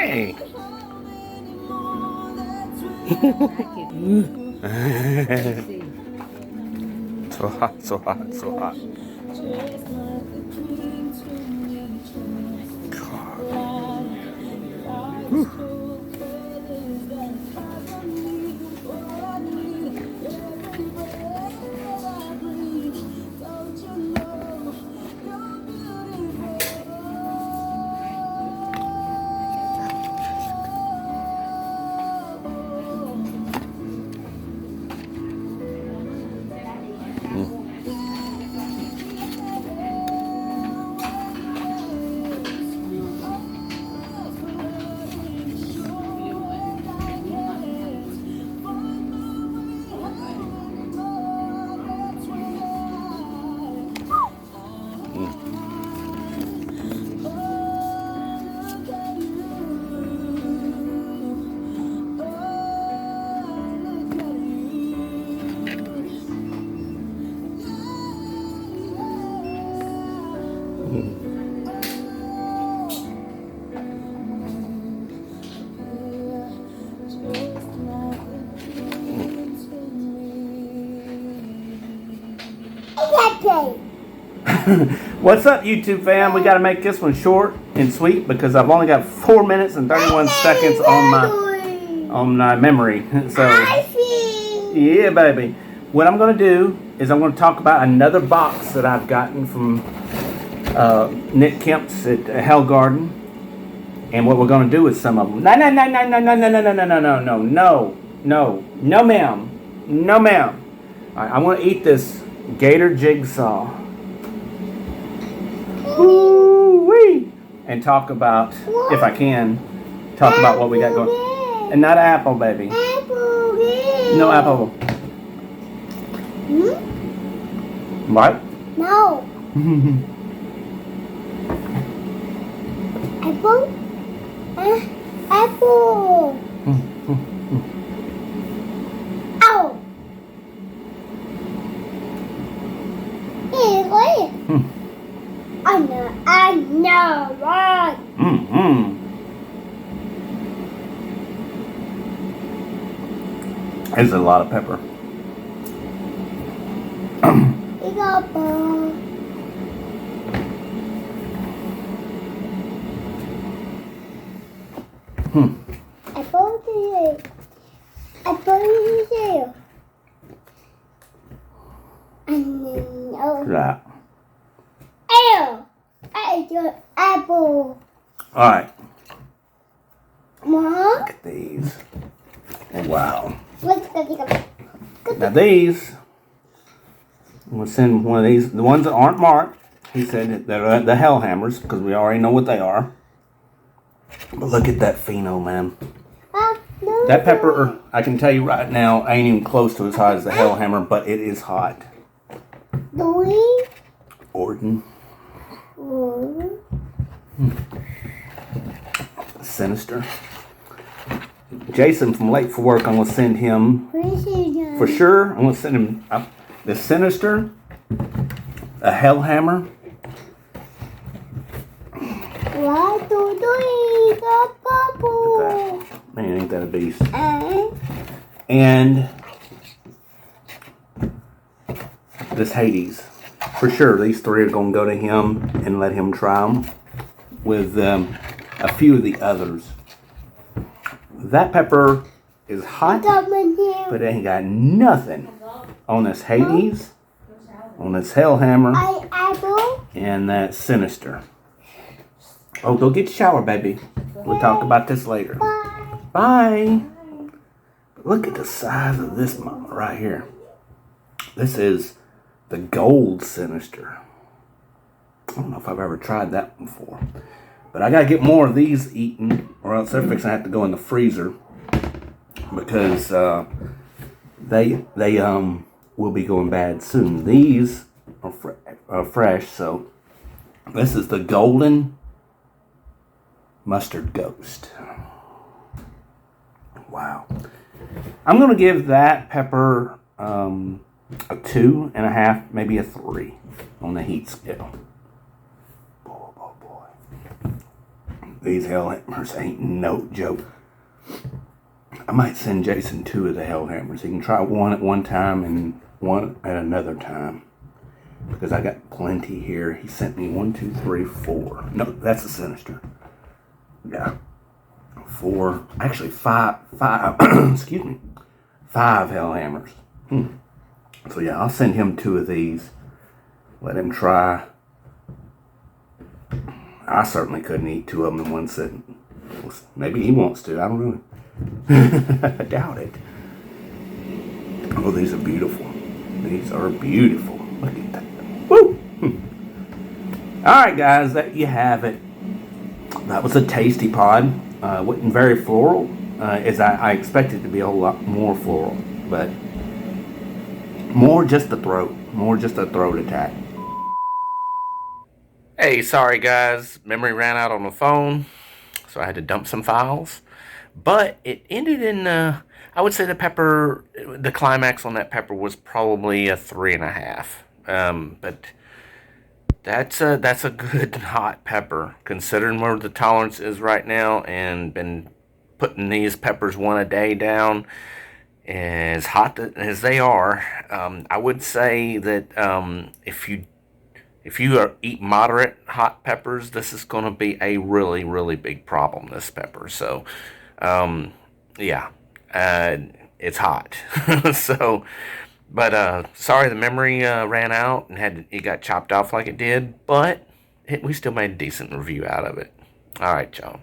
Hey. So hot, so hot, so hot. God. Whew. What's up, YouTube fam? We got to make this one short and sweet because I've only got 4 minutes and 31 seconds on my memory. So yeah, baby. What I'm going to do is I'm going to talk about another box that I've gotten from Nick Kemp's at HellGarden, and what we're going to do with some of them. No, ma'am. No, ma'am. All right, I want to eat this Gator Jigsaw. Woo-wee. And talk about, if I can, talk about what we got going. And not apple, baby. No apple. What? No. Apple? Apple. Ow. I know, right? There's a lot of pepper. Apple. Apple here. Apple here. And then Right. I ate apple. All right. Mom? Look at these. Oh, wow. Let's go. Now these, I'm going to send one of these, the ones that aren't marked. He said that they're the hell hammers because we already know what they are. But look at that pheno, man. That pepper, I can tell you right now, ain't even close to as hot as the hell hammer, but it is hot. Orden. Sinister. Jason from late for work, I'm going to send him, for sure, I'm going to send him the Sinister, a Hellhammer. Man, ain't that a beast. And this Hades. For sure, these three are going to go to him and let him try them with a few of the others. That pepper is hot, but it ain't got nothing on this Hades, on this Hellhammer, and that Sinister. Oh, go get your shower, baby. We'll talk about this later. Bye. Look at the size of this mama right here. This is the gold Sinister. I don't know if I've ever tried that before. But I got to get more of these eaten, or else they're fixing to have to go in the freezer. Because they will be going bad soon. These are fresh, so this is the golden mustard ghost. Wow. I'm going to give that pepper a 2.5, maybe a 3 on the heat scale. Boy. These hellhammers ain't no joke. I might send Jason 2 of the hellhammers. He can try one at one time and one at another time. Because I got plenty here. He sent me 1, 2, 3, 4. No, that's a sinister. Yeah. 4. Actually, 5. Excuse me. 5 hellhammers. So yeah, I'll send him 2 of these. Let him try. I certainly couldn't eat 2 of them in one sitting. Maybe he wants to. I don't know. I doubt it. Oh, these are beautiful. These are beautiful. Look at that. Woo! Alright, guys. There you have it. That was a tasty pod. Wasn't very floral. As I expected it to be a whole lot more floral. But more just the throat. More just a throat attack. Hey, sorry guys. Memory ran out on the phone. So I had to dump some files. But it ended in, I would say the climax on that pepper was probably a 3.5. But that's a good hot pepper, considering where the tolerance is right now, and been putting these peppers 1 a day down. As hot as they are, I would say that if you eat moderate hot peppers, this is going to be a really, really big problem, this pepper. So, yeah, it's hot. So, but sorry the memory ran out and it got chopped off like it did, but we still made a decent review out of it. All right, y'all.